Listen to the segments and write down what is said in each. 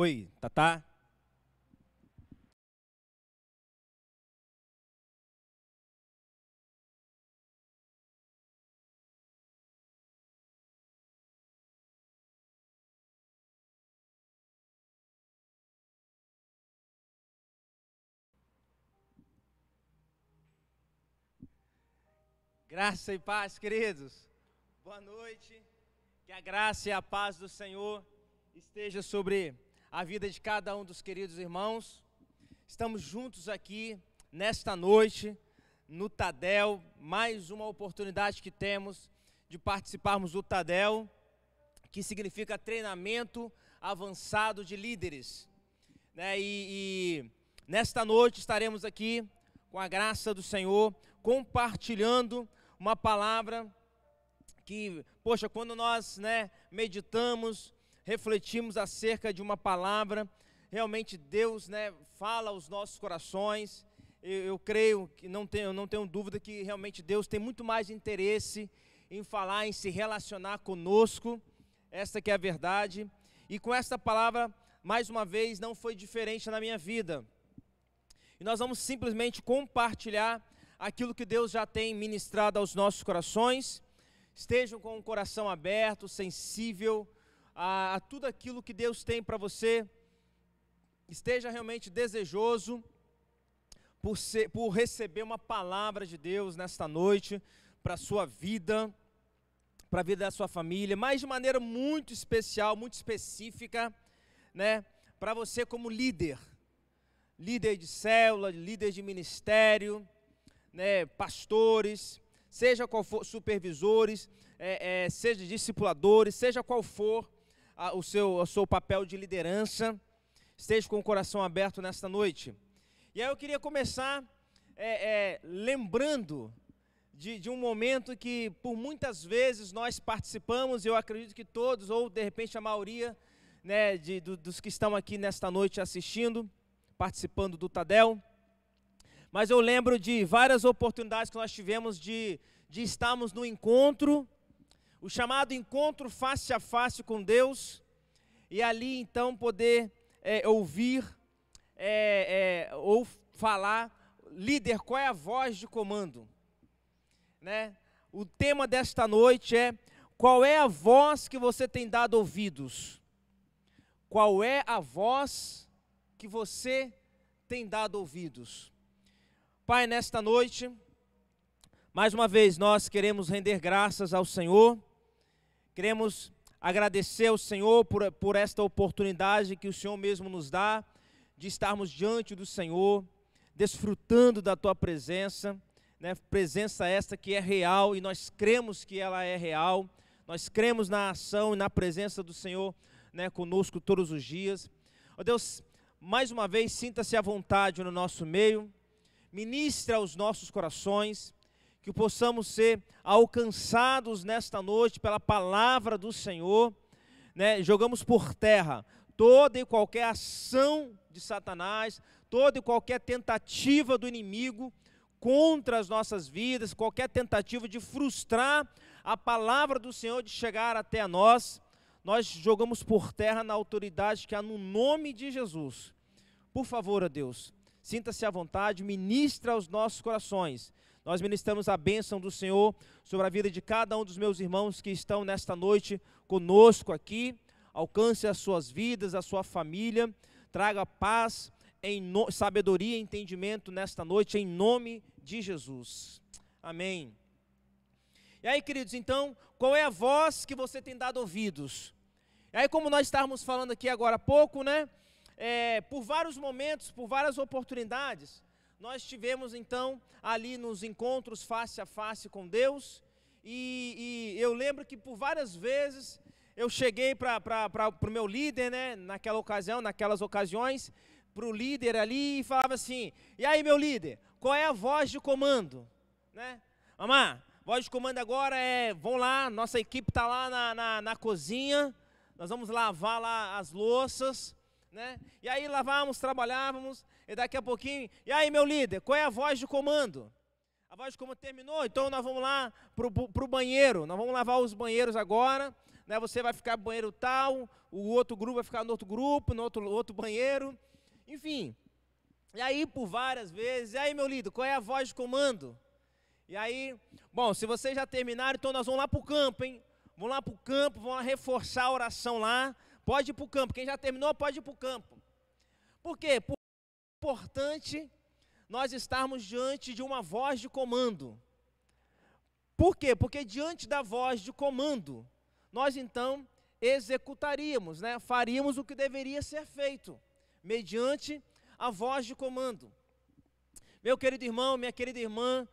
Oi, Tatá. Graça e paz, queridos. Boa noite. Que a graça e a paz do Senhor esteja sobre a vida de cada um dos queridos irmãos. Estamos juntos aqui nesta noite, no Tadel, mais uma oportunidade que temos de participarmos do Tadel, que significa treinamento avançado de líderes. E nesta noite estaremos aqui, com a graça do Senhor, compartilhando uma palavra que, poxa, quando nós meditamos, refletimos acerca de uma palavra, realmente Deus fala aos nossos corações. Eu creio que não tenho dúvida que realmente Deus tem muito mais interesse em falar, em se relacionar conosco. Esta que é a verdade. E com esta palavra, mais uma vez, não foi diferente na minha vida. E nós vamos simplesmente compartilhar aquilo que Deus já tem ministrado aos nossos corações. Estejam com o coração aberto, sensível a tudo aquilo que Deus tem para você. Esteja realmente desejoso por receber uma palavra de Deus nesta noite, para a sua vida, para a vida da sua família, mas de maneira muito especial, muito específica, para você como líder de célula, líder de ministério, pastores, seja qual for, supervisores, seja discipuladores, seja qual for o seu papel de liderança. Esteja com o coração aberto nesta noite. E aí eu queria começar lembrando de um momento que por muitas vezes nós participamos, eu acredito que todos, ou de repente a maioria dos que estão aqui nesta noite assistindo, participando do Tadel. Mas eu lembro de várias oportunidades que nós tivemos de estarmos no encontro, o chamado encontro face a face com Deus, e ali então poder ouvir ou falar, líder, qual é a voz de comando? O tema desta noite é: qual é a voz que você tem dado ouvidos? Qual é a voz que você tem dado ouvidos? Pai, nesta noite, mais uma vez nós queremos render graças ao Senhor, queremos agradecer ao Senhor por esta oportunidade que o Senhor mesmo nos dá, de estarmos diante do Senhor, desfrutando da Tua presença, presença esta que é real, e nós cremos que ela é real, nós cremos na ação e na presença do Senhor conosco todos os dias. Ó Deus, mais uma vez, sinta-se à vontade no nosso meio, ministra aos nossos corações, que possamos ser alcançados nesta noite pela palavra do Senhor. Jogamos por terra toda e qualquer ação de Satanás, toda e qualquer tentativa do inimigo contra as nossas vidas, qualquer tentativa de frustrar a palavra do Senhor de chegar até a nós. Nós jogamos por terra na autoridade que há no nome de Jesus. Por favor, ó Deus, sinta-se à vontade, ministra aos nossos corações. Nós ministramos a bênção do Senhor sobre a vida de cada um dos meus irmãos que estão nesta noite conosco aqui. Alcance as suas vidas, a sua família, traga paz, sabedoria e entendimento nesta noite, em nome de Jesus. Amém. E aí, queridos, então, qual é a voz que você tem dado ouvidos? E aí, como nós estávamos falando aqui agora há pouco, por vários momentos, por várias oportunidades, nós tivemos então ali nos encontros face a face com Deus, e eu lembro que por várias vezes eu cheguei para o meu líder, naquelas ocasiões, para o líder ali e falava assim: e aí, meu líder, qual é a voz de comando? Mamá, voz de comando agora vamos lá, nossa equipe está lá na cozinha, nós vamos lavar lá as louças, e aí lavávamos, trabalhávamos, e daqui a pouquinho, e aí, meu líder, qual é a voz de comando? A voz de comando terminou, então nós vamos lá para o banheiro. Nós vamos lavar os banheiros agora. Né? Você vai ficar no banheiro tal, o outro grupo vai ficar no outro grupo, no outro banheiro. Enfim. E aí, por várias vezes, e aí, meu líder, qual é a voz de comando? E aí, bom, se vocês já terminaram, então nós vamos lá para o campo, hein? Vamos lá para o campo, vamos lá reforçar a oração lá. Pode ir para o campo. Quem já terminou, pode ir para o campo. Por quê? Porque é importante nós estarmos diante de uma voz de comando. Por quê? Porque diante da voz de comando, nós então executaríamos, né? Faríamos o que deveria ser feito, mediante a voz de comando. Meu querido irmão, minha querida irmã,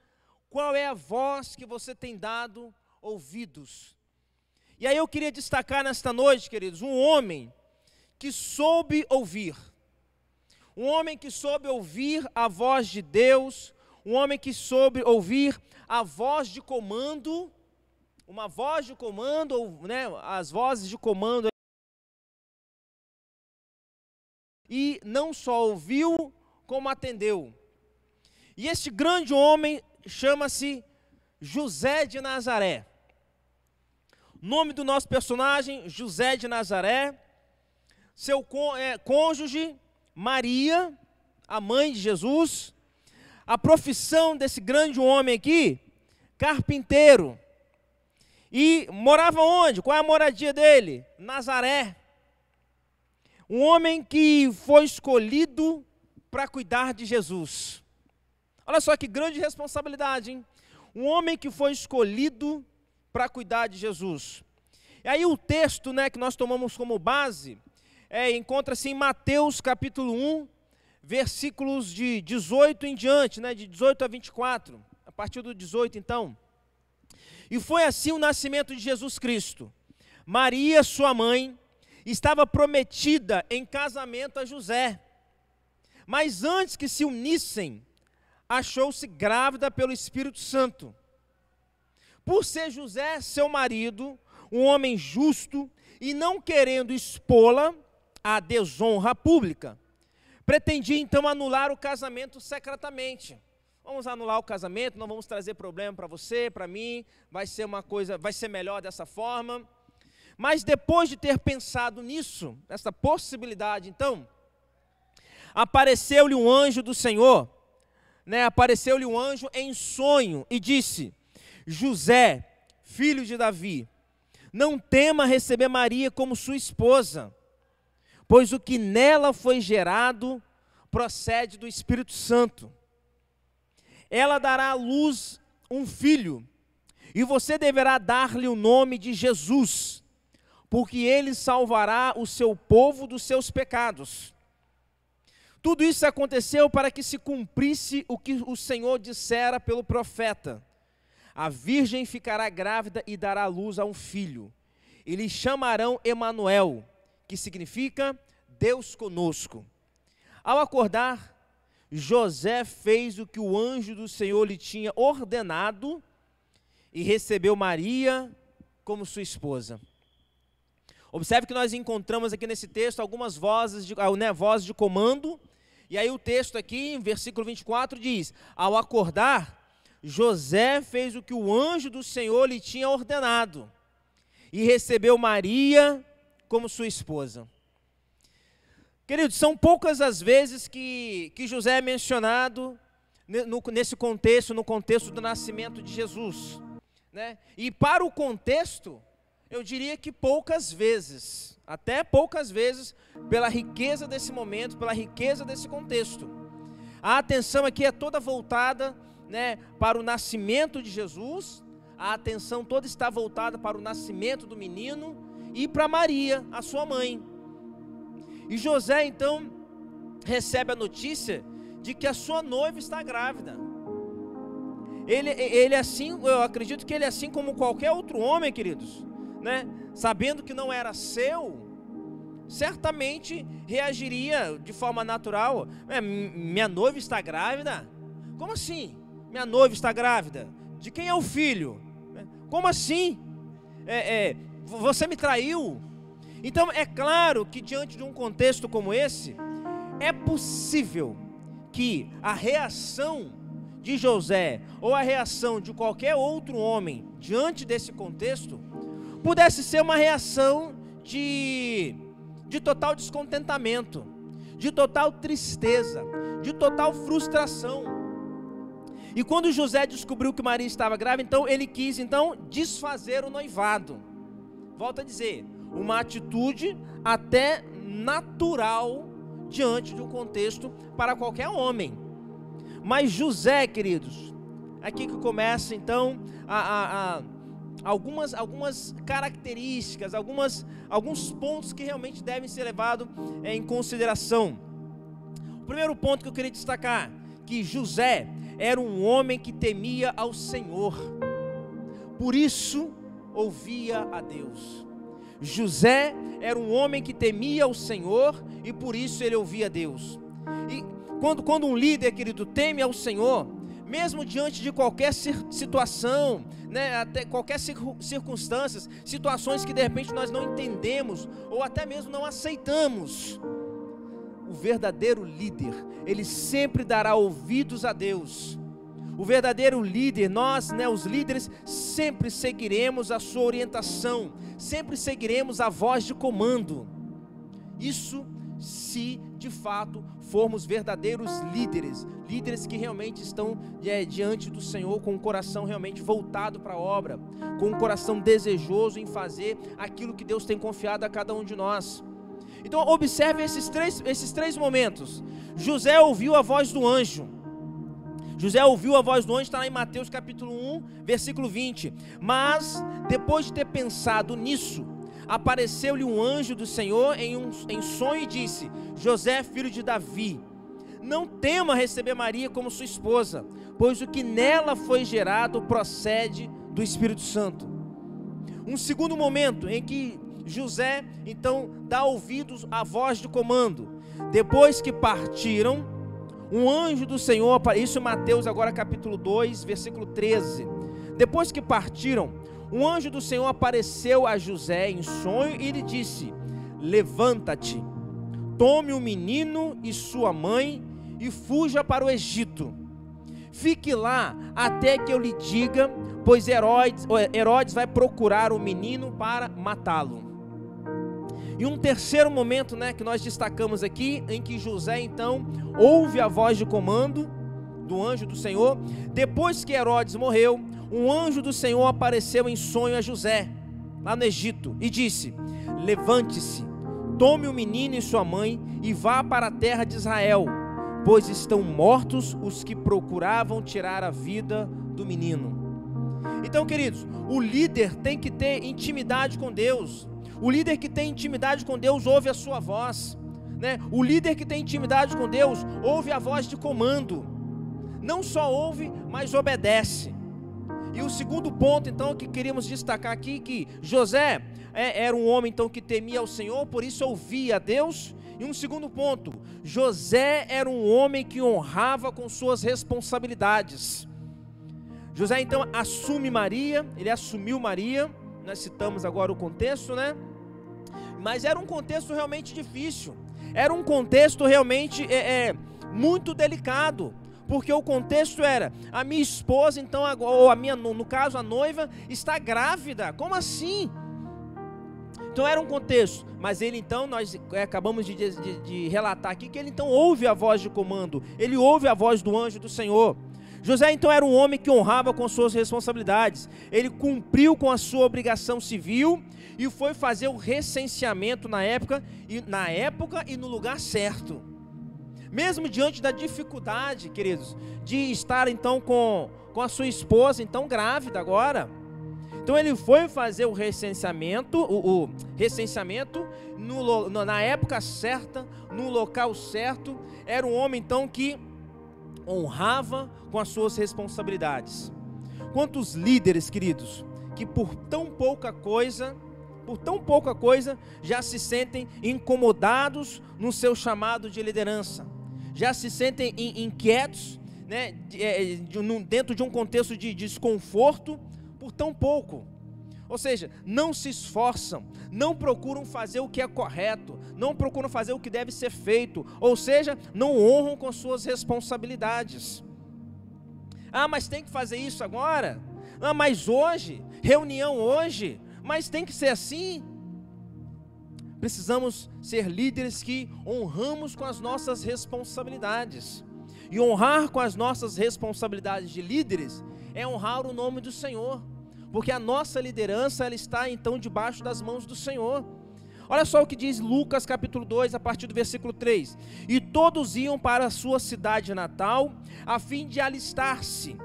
qual é a voz que você tem dado ouvidos? E aí eu queria destacar nesta noite, queridos, um homem que soube ouvir. Um homem que soube ouvir a voz de Deus, um homem que soube ouvir a voz de comando, uma voz de comando, né, as vozes de comando. E não só ouviu, como atendeu. E este grande homem chama-se José de Nazaré. O nome do nosso personagem, José de Nazaré. Seu cônjuge, Maria, a mãe de Jesus. A profissão desse grande homem aqui, carpinteiro. E morava onde? Qual é a moradia dele? Nazaré. Um homem que foi escolhido para cuidar de Jesus. Olha só que grande responsabilidade, hein? Um homem que foi escolhido para cuidar de Jesus. E aí o texto, né, que nós tomamos como base, encontra-se em Mateus capítulo 1, versículos de 18 em diante, né, de 18 a 24, a partir do 18 então. E foi assim o nascimento de Jesus Cristo. Maria, sua mãe, estava prometida em casamento a José. Mas antes que se unissem, achou-se grávida pelo Espírito Santo. Por ser José seu marido, um homem justo, e não querendo expô-la à desonra pública, pretendia então anular o casamento secretamente. Vamos anular o casamento, não vamos trazer problema para você, para mim, vai ser melhor dessa forma. Mas depois de ter pensado nisso, nessa possibilidade, então, apareceu-lhe um anjo do Senhor, né? Apareceu-lhe um anjo em sonho e disse: José, filho de Davi, não tema receber Maria como sua esposa, pois o que nela foi gerado procede do Espírito Santo. Ela dará à luz um filho, e você deverá dar-lhe o nome de Jesus, porque ele salvará o seu povo dos seus pecados. Tudo isso aconteceu para que se cumprisse o que o Senhor dissera pelo profeta: a virgem ficará grávida e dará à luz a um filho, e lhe chamarão Emanuel, que significa Deus conosco. Ao acordar, José fez o que o anjo do Senhor lhe tinha ordenado e recebeu Maria como sua esposa. Observe que nós encontramos aqui nesse texto algumas vozes de comando. E aí o texto aqui, em versículo 24, diz: ao acordar, José fez o que o anjo do Senhor lhe tinha ordenado e recebeu Maria como sua esposa. Queridos, são poucas as vezes que José é mencionado nesse contexto, no contexto do nascimento de Jesus, né? E para o contexto, eu diria que poucas vezes, até poucas vezes, pela riqueza desse momento, pela riqueza desse contexto. A atenção aqui é toda voltada, né, para o nascimento de Jesus, a atenção toda está voltada para o nascimento do menino e para Maria, a sua mãe. E José então recebe a notícia de que a sua noiva está grávida. Ele assim, eu acredito que ele, assim como qualquer outro homem, queridos, né, sabendo que não era seu, certamente reagiria de forma natural. Minha noiva está grávida? Como assim? Minha noiva está grávida? De quem é o filho? Como assim? Você me traiu? Então é claro que diante de um contexto como esse, é possível que a reação de José ou a reação de qualquer outro homem diante desse contexto pudesse ser uma reação de total descontentamento, de total tristeza, de total frustração. E quando José descobriu que Maria estava grávida, então ele quis desfazer o noivado. Volto a dizer, uma atitude até natural diante de um contexto para qualquer homem. Mas José, queridos, aqui que começa então algumas características, alguns pontos que realmente devem ser levados em consideração. O primeiro ponto que eu queria destacar, que José era um homem que temia ao Senhor, por isso ouvia a Deus. José era um homem que temia ao Senhor e por isso ele ouvia a Deus. E quando um líder, querido, teme ao Senhor, mesmo diante de qualquer situação, né, até qualquer circunstâncias, situações que de repente nós não entendemos ou até mesmo não aceitamos, o verdadeiro líder, ele sempre dará ouvidos a Deus. O verdadeiro líder, nós, os líderes, sempre seguiremos a sua orientação, sempre seguiremos a voz de comando. Isso se de fato formos verdadeiros líderes, líderes que realmente estão diante do Senhor com o coração realmente voltado para a obra, com o coração desejoso em fazer aquilo que Deus tem confiado a cada um de nós. Então observe esses três momentos. José ouviu a voz do anjo. José ouviu a voz do anjo, está lá em Mateus capítulo 1, versículo 20. Mas, depois de ter pensado nisso, apareceu-lhe um anjo do Senhor em sonho e disse: José, filho de Davi, não tema receber Maria como sua esposa, pois o que nela foi gerado procede do Espírito Santo. Um segundo momento em que José, então, dá ouvidos à voz de comando. Depois que partiram, um anjo do Senhor, isso Mateus agora capítulo 2, versículo 13. Depois que partiram, um anjo do Senhor apareceu a José em sonho e lhe disse: levanta-te, tome o menino e sua mãe e fuja para o Egito. Fique lá até que eu lhe diga, pois Herodes vai procurar o menino para matá-lo. E um terceiro momento, que nós destacamos aqui, em que José então ouve a voz de comando do anjo do Senhor. Depois que Herodes morreu, um anjo do Senhor apareceu em sonho a José, lá no Egito, e disse: levante-se, tome o menino e sua mãe e vá para a terra de Israel, pois estão mortos os que procuravam tirar a vida do menino. Então, queridos, o líder tem que ter intimidade com Deus. O líder que tem intimidade com Deus ouve a sua voz, O líder que tem intimidade com Deus ouve a voz de comando. Não só ouve, mas obedece. E o segundo ponto, então, que queríamos destacar aqui, que José era um homem, então, que temia ao Senhor, por isso ouvia a Deus. E um segundo ponto, José era um homem que honrava com suas responsabilidades. José, então, ele assumiu Maria. Nós citamos agora o contexto, mas era um contexto realmente difícil, era um contexto realmente muito delicado, porque o contexto era, a minha esposa, então, ou no caso a noiva, está grávida, como assim? Então era um contexto, mas ele então, nós acabamos de relatar aqui, que ele então ouve a voz de comando, ele ouve a voz do anjo do Senhor. José então era um homem que honrava com suas responsabilidades, ele cumpriu com a sua obrigação civil e foi fazer o recenseamento na época e no lugar certo. Mesmo diante da dificuldade, queridos, de estar então com a sua esposa então grávida agora. Então ele foi fazer o recenseamento, na época certa, no local certo. Era um homem então que honrava com as suas responsabilidades. Quantos líderes, queridos, que por tão pouca coisa já se sentem incomodados no seu chamado de liderança, já se sentem inquietos, dentro de um contexto de desconforto por tão pouco. Ou seja, não se esforçam, não procuram fazer o que é correto, não procuram fazer o que deve ser feito, ou seja, não honram com suas responsabilidades. Ah, mas tem que fazer isso agora? Ah, mas hoje? Reunião hoje? Mas tem que ser assim? Precisamos ser líderes que honramos com as nossas responsabilidades. E honrar com as nossas responsabilidades de líderes é honrar o nome do Senhor. Porque a nossa liderança, ela está então debaixo das mãos do Senhor. Olha só o que diz Lucas capítulo 2, a partir do versículo 3. E todos iam para a sua cidade natal, a fim de alistar-se.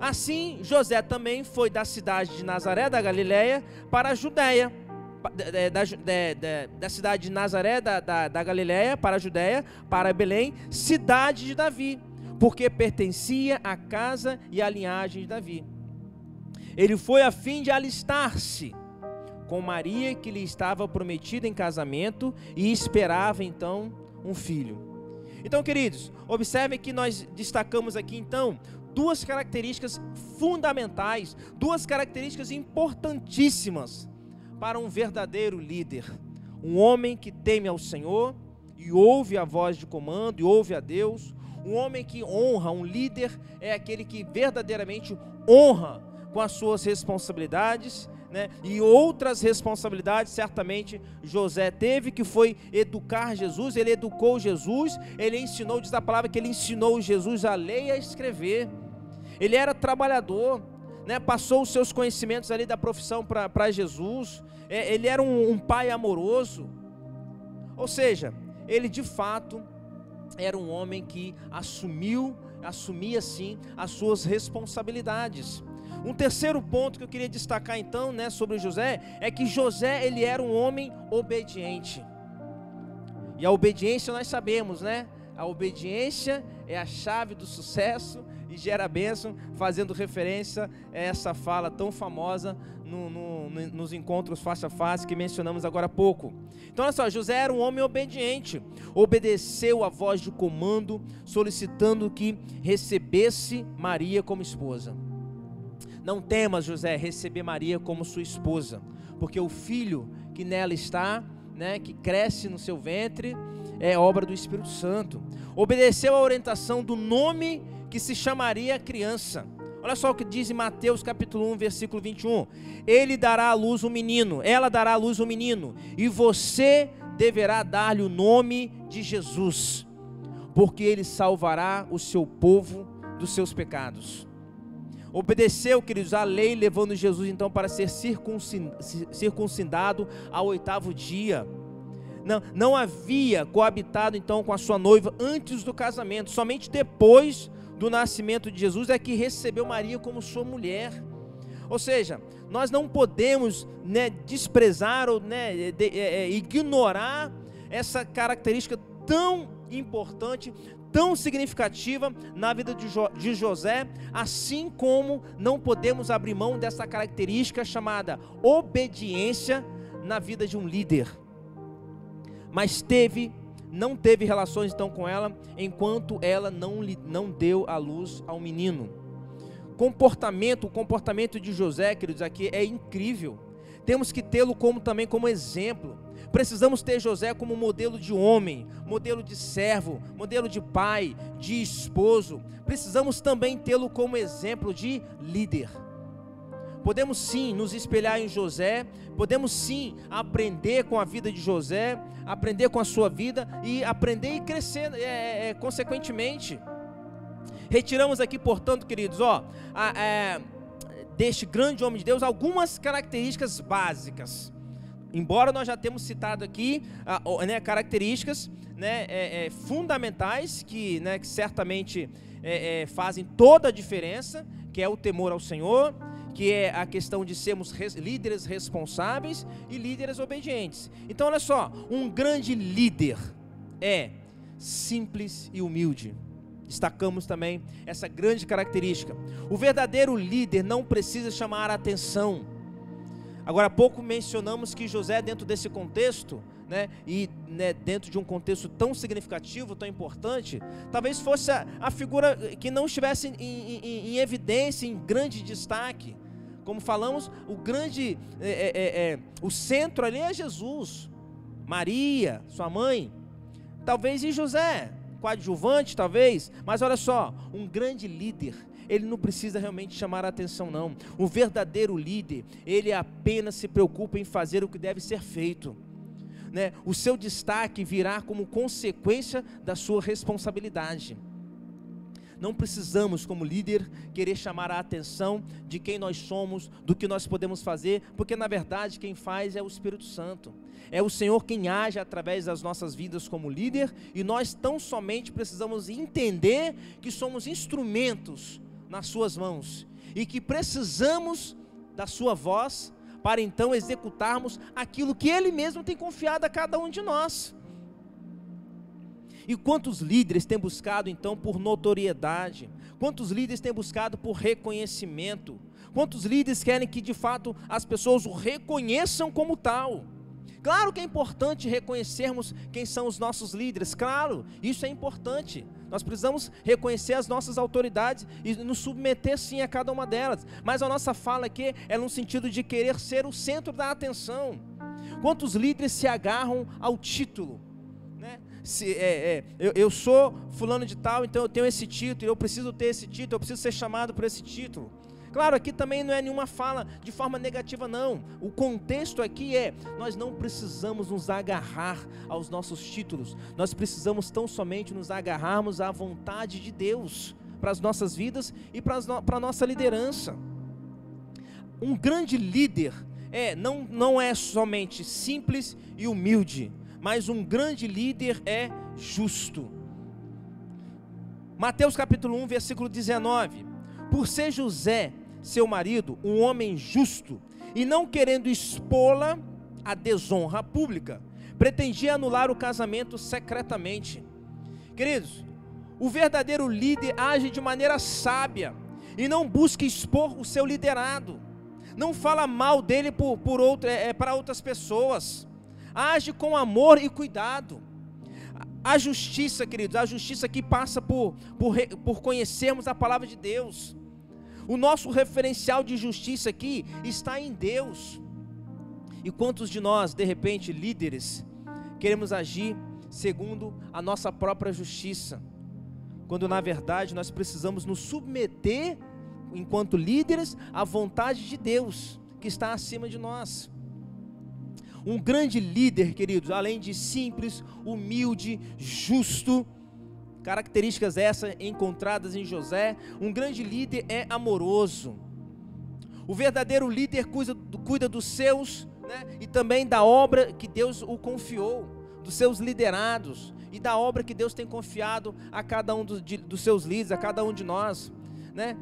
Assim, José também foi da cidade de Nazaré da Galileia para a Judéia, da cidade de Nazaré da Galileia para a Judéia, para Belém, cidade de Davi, porque pertencia à casa e à linhagem de Davi. Ele foi a fim de alistar-se com Maria, que lhe estava prometida em casamento, e esperava então um filho. Então, queridos, observem que nós destacamos aqui então duas características fundamentais, duas características importantíssimas para um verdadeiro líder. Um homem que teme ao Senhor e ouve a voz de comando e ouve a Deus. Um homem que honra, um líder é aquele que verdadeiramente honra com as suas responsabilidades, né? E outras responsabilidades certamente José teve, que foi educar Jesus. Ele educou Jesus, ele ensinou, diz a palavra que ele ensinou Jesus a ler e a escrever. Ele era trabalhador, né? Passou os seus conhecimentos ali da profissão para Jesus. Ele era um pai amoroso. Ou seja, ele de fato era um homem que assumia sim as suas responsabilidades. Um terceiro ponto que eu queria destacar então, né, sobre José, é que José, ele era um homem obediente. E a obediência nós sabemos, né? A obediência é a chave do sucesso e gera bênção, fazendo referência a essa fala tão famosa nos encontros face a face que mencionamos agora há pouco. Então olha só, José era um homem obediente, obedeceu a voz de comando, solicitando que recebesse Maria como esposa. Não temas, José, receber Maria como sua esposa, porque o filho que nela está, né, que cresce no seu ventre, é obra do Espírito Santo. Obedeceu a orientação do nome que se chamaria a criança. Olha só o que diz em Mateus capítulo 1, versículo 21. Ele dará à luz um menino, ela dará à luz um menino, e você deverá dar-lhe o nome de Jesus, porque ele salvará o seu povo dos seus pecados. Obedeceu, queridos, a lei, levando Jesus então para ser circuncidado ao 8º dia. Não havia coabitado então com a sua noiva antes do casamento. Somente depois do nascimento de Jesus é que recebeu Maria como sua mulher. Ou seja, nós não podemos, né, desprezar ou, né, ignorar essa característica tão importante, tão significativa na vida de José, assim como não podemos abrir mão dessa característica chamada obediência na vida de um líder. Mas não teve relações então com ela, enquanto ela não deu à luz ao menino. O comportamento de José, queridos, aqui é incrível. Temos que tê-lo também como exemplo. Precisamos ter José como modelo de homem, modelo de servo, modelo de pai, de esposo. Precisamos também tê-lo como exemplo de líder. Podemos sim nos espelhar em José, podemos sim aprender com a vida de José, aprender com a sua vida e aprender e crescer consequentemente. Retiramos aqui, portanto, queridos, deste grande homem de Deus, algumas características básicas. Embora nós já temos citado aqui características, fundamentais que certamente fazem toda a diferença, que é o temor ao Senhor, que é a questão de sermos líderes responsáveis e líderes obedientes. Então olha só, um grande líder é simples e humilde. Destacamos também essa grande característica. O verdadeiro líder não precisa chamar a atenção. Agora há pouco mencionamos que José, dentro desse contexto, dentro de um contexto tão significativo, tão importante, talvez fosse a figura que não estivesse em evidência, em grande destaque. Como falamos, o centro ali é Jesus, Maria, sua mãe, talvez e José, coadjuvante talvez, mas olha só, um grande líder ele não precisa realmente chamar a atenção não. O verdadeiro líder, ele apenas se preocupa em fazer o que deve ser feito, né? O seu destaque virá como consequência da sua responsabilidade. Não precisamos, como líder, querer chamar a atenção de quem nós somos, do que nós podemos fazer, porque na verdade quem faz é o Espírito Santo. É o Senhor quem age através das nossas vidas como líder, e nós tão somente precisamos entender que somos instrumentos nas suas mãos, e que precisamos da sua voz, para então executarmos aquilo que Ele mesmo tem confiado a cada um de nós. E quantos líderes têm buscado então por notoriedade? Quantos líderes têm buscado por reconhecimento? Quantos líderes querem que de fato as pessoas o reconheçam como tal? Claro que é importante reconhecermos quem são os nossos líderes, claro, isso é importante. Nós precisamos reconhecer as nossas autoridades e nos submeter sim a cada uma delas. Mas a nossa fala aqui é no sentido de querer ser o centro da atenção. Quantos líderes se agarram ao título, né? Eu sou fulano de tal, então eu tenho esse título, eu preciso ter esse título, eu preciso ser chamado por esse título. Claro, aqui também não é nenhuma fala de forma negativa não. O contexto aqui é, nós não precisamos nos agarrar aos nossos títulos. Nós precisamos tão somente nos agarrarmos à vontade de Deus para as nossas vidas e para a nossa liderança. Um grande líder não é somente simples e humilde, mas um grande líder é justo. Mateus capítulo 1, versículo 19. Por ser José, seu marido, um homem justo, e não querendo expô-la à desonra pública, pretendia anular o casamento secretamente. Queridos, o verdadeiro líder age de maneira sábia, e não busca expor o seu liderado, não fala mal dele para outras pessoas, age com amor e cuidado. A justiça, queridos, a justiça que passa por conhecermos a palavra de Deus. O nosso referencial de justiça aqui está em Deus. E quantos de nós, de repente, líderes, queremos agir segundo a nossa própria justiça, quando na verdade nós precisamos nos submeter, enquanto líderes, à vontade de Deus, que está acima de nós. Um grande líder, queridos, além de simples, humilde, justo, características essas encontradas em José, um grande líder é amoroso. O verdadeiro líder cuida dos seus, né, e também da obra que Deus o confiou, dos seus liderados, e da obra que Deus tem confiado a cada um dos seus líderes, a cada um de nós, né?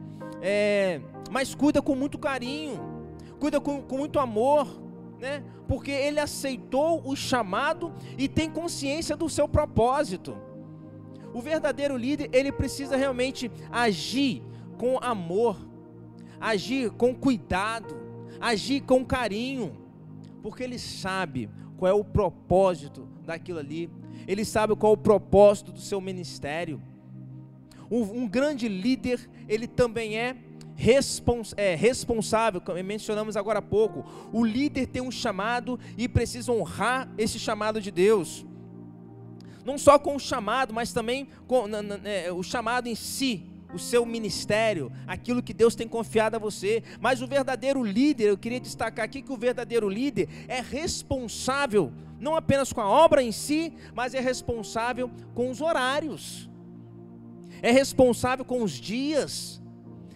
Mas cuida com muito carinho, cuida com muito amor, né? Porque ele aceitou o chamado e tem consciência do seu propósito. O verdadeiro líder, ele precisa realmente agir com amor, agir com cuidado, agir com carinho, porque ele sabe qual é o propósito daquilo ali, ele sabe qual é o propósito do seu ministério. Um grande líder, ele também é responsável, como mencionamos agora há pouco. O líder tem um chamado e precisa honrar esse chamado de Deus. Não só com o chamado, mas também com o chamado em si, o seu ministério, aquilo que Deus tem confiado a você. Mas o verdadeiro líder, eu queria destacar aqui que o verdadeiro líder é responsável, não apenas com a obra em si, mas é responsável com os horários, é responsável com os dias,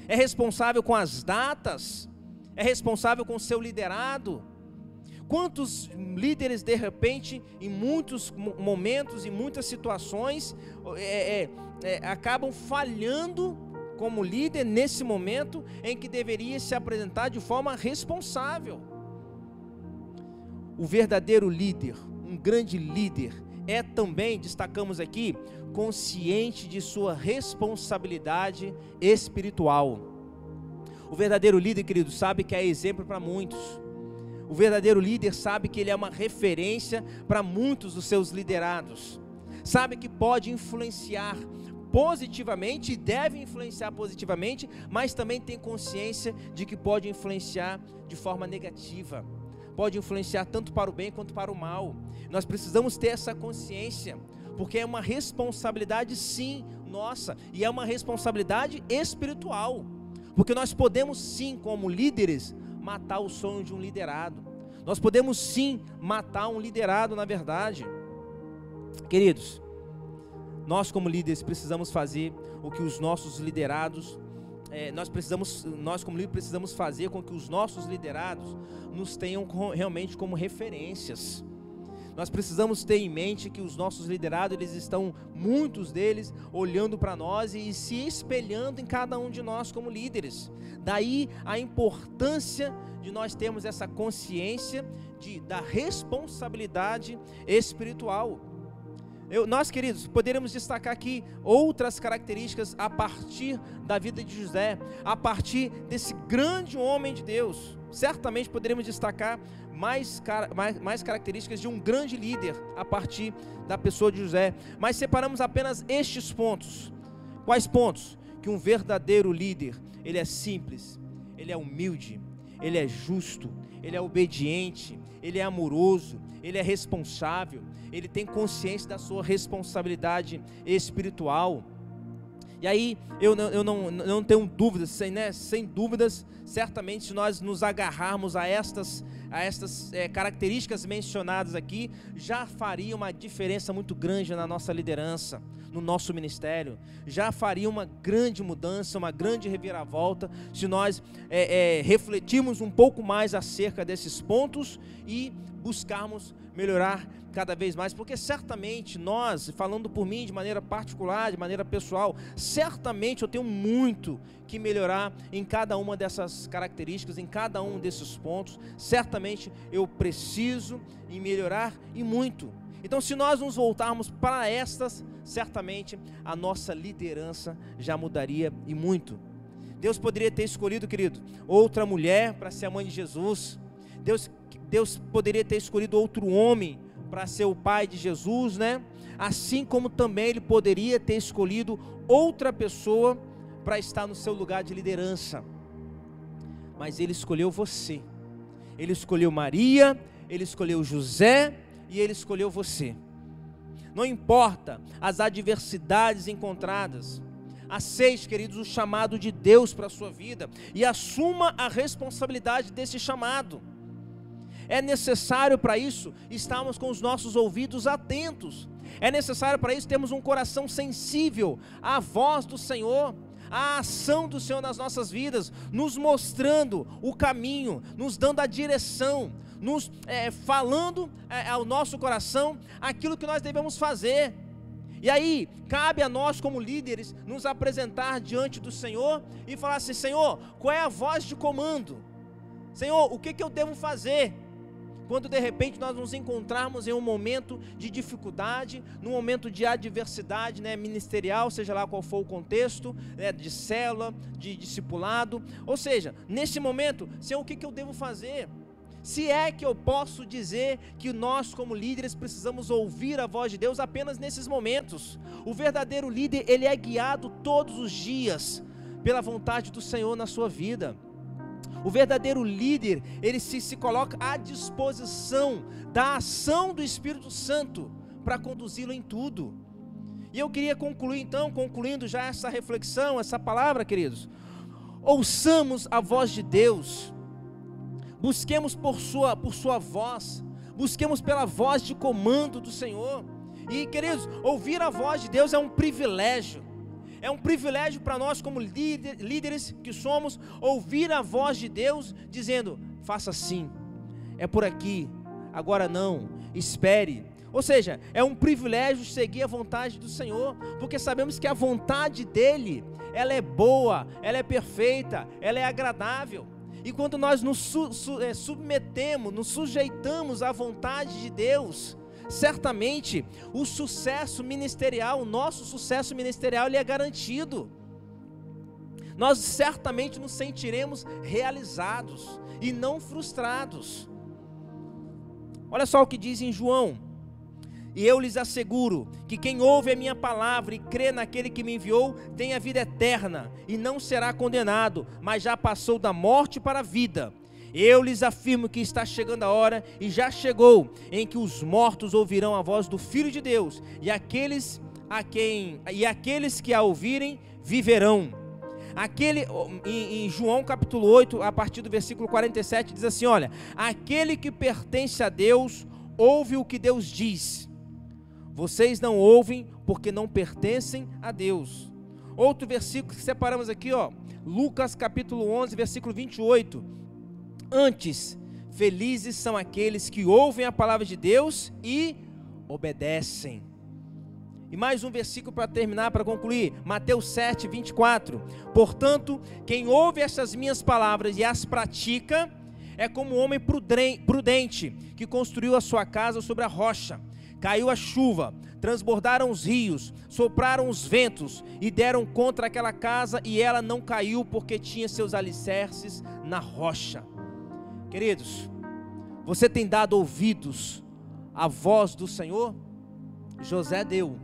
é responsável com as datas, é responsável com o seu liderado. Quantos líderes, de repente, em muitos momentos, em muitas situações, acabam falhando como líder nesse momento em que deveria se apresentar de forma responsável. O verdadeiro líder, um grande líder, é também, destacamos aqui, consciente de sua responsabilidade espiritual. O verdadeiro líder, querido, sabe que é exemplo para muitos. O verdadeiro líder sabe que ele é uma referência para muitos dos seus liderados. Sabe que pode influenciar positivamente e deve influenciar positivamente, mas também tem consciência de que pode influenciar de forma negativa. Pode influenciar tanto para o bem quanto para o mal. Nós precisamos ter essa consciência, porque é uma responsabilidade sim nossa, e é uma responsabilidade espiritual, porque nós podemos sim, como líderes, matar o sonho de um liderado. Nós podemos sim matar um liderado, na verdade. Queridos, nós como líderes precisamos fazer o que os nossos liderados, nós como líderes precisamos fazer com que os nossos liderados nos tenham realmente como referências. Nós precisamos ter em mente que os nossos liderados, eles estão, muitos deles, olhando para nós e se espelhando em cada um de nós como líderes. Daí a importância de nós termos essa consciência da responsabilidade espiritual. Nós, queridos, poderíamos destacar aqui outras características a partir da vida de José, a partir desse grande homem de Deus. Certamente poderíamos destacar mais características de um grande líder a partir da pessoa de José, mas separamos apenas estes pontos. Quais pontos? Que um verdadeiro líder, ele é simples, ele é humilde, ele é justo, ele é obediente, ele é amoroso, ele é responsável, ele tem consciência da sua responsabilidade espiritual. E aí, eu não tenho dúvidas, sem dúvidas, certamente se nós nos agarrarmos a estas características mencionadas aqui, já faria uma diferença muito grande na nossa liderança, no nosso ministério. Já faria uma grande mudança, uma grande reviravolta, se nós refletirmos um pouco mais acerca desses pontos e buscarmos melhorar cada vez mais, porque certamente nós, falando por mim de maneira particular, de maneira pessoal, certamente eu tenho muito que melhorar em cada uma dessas características, em cada um desses pontos. Certamente eu preciso melhorar e muito. Então, se nós nos voltarmos para estas, certamente a nossa liderança já mudaria e muito. Deus poderia ter escolhido, querido, outra mulher para ser a mãe de Jesus. Deus poderia ter escolhido outro homem para ser o pai de Jesus, né? Assim como também Ele poderia ter escolhido outra pessoa para estar no seu lugar de liderança. Mas Ele escolheu você. Ele escolheu Maria, Ele escolheu José e Ele escolheu você. Não importa as adversidades encontradas, aceite, queridos, o chamado de Deus para a sua vida e assuma a responsabilidade desse chamado. É necessário para isso estarmos com os nossos ouvidos atentos. É necessário para isso termos um coração sensível à voz do Senhor, à ação do Senhor nas nossas vidas, nos mostrando o caminho, nos dando a direção, nos falando ao nosso coração aquilo que nós devemos fazer. E aí, cabe a nós como líderes nos apresentar diante do Senhor e falar assim: Senhor, qual é a voz de comando? Senhor, o que eu devo fazer? Quando de repente nós nos encontrarmos em um momento de dificuldade, num momento de adversidade, ministerial, seja lá qual for o contexto, de célula, de discipulado, ou seja, nesse momento, Senhor, o que eu devo fazer? Se é que eu posso dizer que nós como líderes precisamos ouvir a voz de Deus apenas nesses momentos. O verdadeiro líder, ele é guiado todos os dias pela vontade do Senhor na sua vida. O verdadeiro líder, ele se coloca à disposição da ação do Espírito Santo para conduzi-lo em tudo. E eu queria concluir então, concluindo já essa reflexão, essa palavra, queridos. Ouçamos a voz de Deus, busquemos por sua voz, busquemos pela voz de comando do Senhor. E, queridos, ouvir a voz de Deus é um privilégio. É um privilégio para nós como líderes que somos, ouvir a voz de Deus dizendo: faça assim, é por aqui, agora não, espere. Ou seja, é um privilégio seguir a vontade do Senhor, porque sabemos que a vontade dEle, ela é boa, ela é perfeita, ela é agradável. E quando nós nos submetemos, nos sujeitamos à vontade de Deus, certamente o sucesso ministerial, o nosso sucesso ministerial, ele é garantido. Nós certamente nos sentiremos realizados e não frustrados. Olha só o que diz em João: e eu lhes asseguro que quem ouve a minha palavra e crê naquele que me enviou tem a vida eterna e não será condenado, mas já passou da morte para a vida. Eu lhes afirmo que está chegando a hora, e já chegou, em que os mortos ouvirão a voz do Filho de Deus, e aqueles aqueles que a ouvirem viverão. Em João capítulo 8, a partir do versículo 47, diz assim, olha, aquele que pertence a Deus, ouve o que Deus diz. Vocês não ouvem porque não pertencem a Deus. Outro versículo que separamos aqui, ó, Lucas capítulo 11, versículo 28. Antes, felizes são aqueles que ouvem a palavra de Deus e obedecem. E mais um versículo para terminar, para concluir, Mateus 7, 24. Portanto, quem ouve estas minhas palavras e as pratica, é como um homem prudente, que construiu a sua casa sobre a rocha. Caiu a chuva, transbordaram os rios, sopraram os ventos, e deram contra aquela casa, e ela não caiu, porque tinha seus alicerces na rocha. Queridos, você tem dado ouvidos à voz do Senhor? José deu.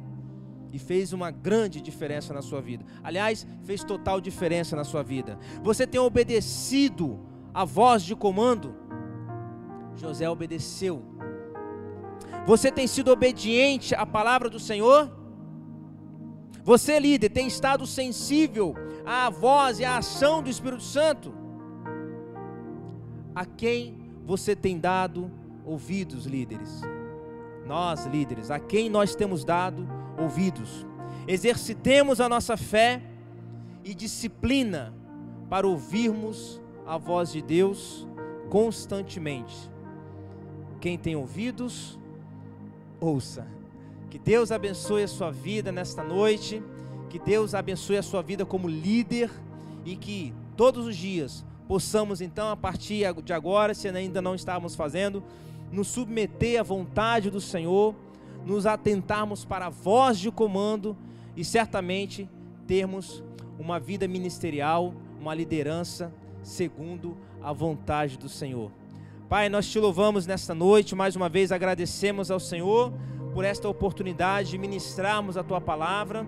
E fez uma grande diferença na sua vida. Aliás, fez total diferença na sua vida. Você tem obedecido a voz de comando? José obedeceu. Você tem sido obediente à palavra do Senhor? Você, líder, tem estado sensível à voz e à ação do Espírito Santo? A quem você tem dado ouvidos, líderes? Nós, líderes, a quem nós temos dado ouvidos? Exercitemos a nossa fé e disciplina para ouvirmos a voz de Deus constantemente. Quem tem ouvidos, ouça. Que Deus abençoe a sua vida nesta noite, que Deus abençoe a sua vida como líder, e que todos os dias possamos então, a partir de agora, se ainda não estávamos fazendo, nos submeter à vontade do Senhor, nos atentarmos para a voz de comando e certamente termos uma vida ministerial, uma liderança segundo a vontade do Senhor. Pai, nós te louvamos nesta noite, mais uma vez agradecemos ao Senhor por esta oportunidade de ministrarmos a Tua palavra.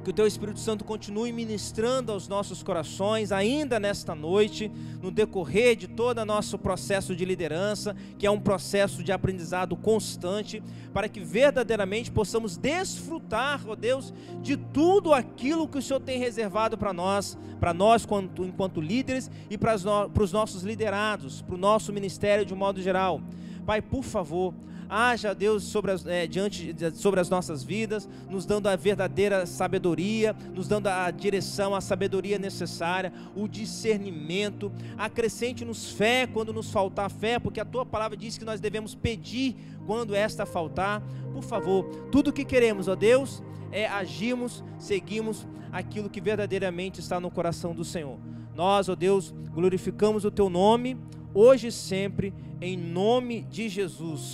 Que o Teu Espírito Santo continue ministrando aos nossos corações, ainda nesta noite, no decorrer de todo o nosso processo de liderança, que é um processo de aprendizado constante, para que verdadeiramente possamos desfrutar, ó Deus, de tudo aquilo que o Senhor tem reservado para nós enquanto líderes e para os nossos liderados, para o nosso ministério de um modo geral. Pai, por favor, haja, Deus, sobre as nossas vidas, nos dando a verdadeira sabedoria, nos dando a direção, a sabedoria necessária, o discernimento. Acrescente-nos fé quando nos faltar fé, porque a Tua palavra diz que nós devemos pedir quando esta faltar. Por favor, tudo o que queremos, ó Deus, é agirmos, seguimos aquilo que verdadeiramente está no coração do Senhor. Nós, ó Deus, glorificamos o Teu nome, hoje e sempre, em nome de Jesus.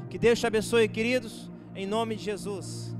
Que Deus te abençoe, queridos, em nome de Jesus.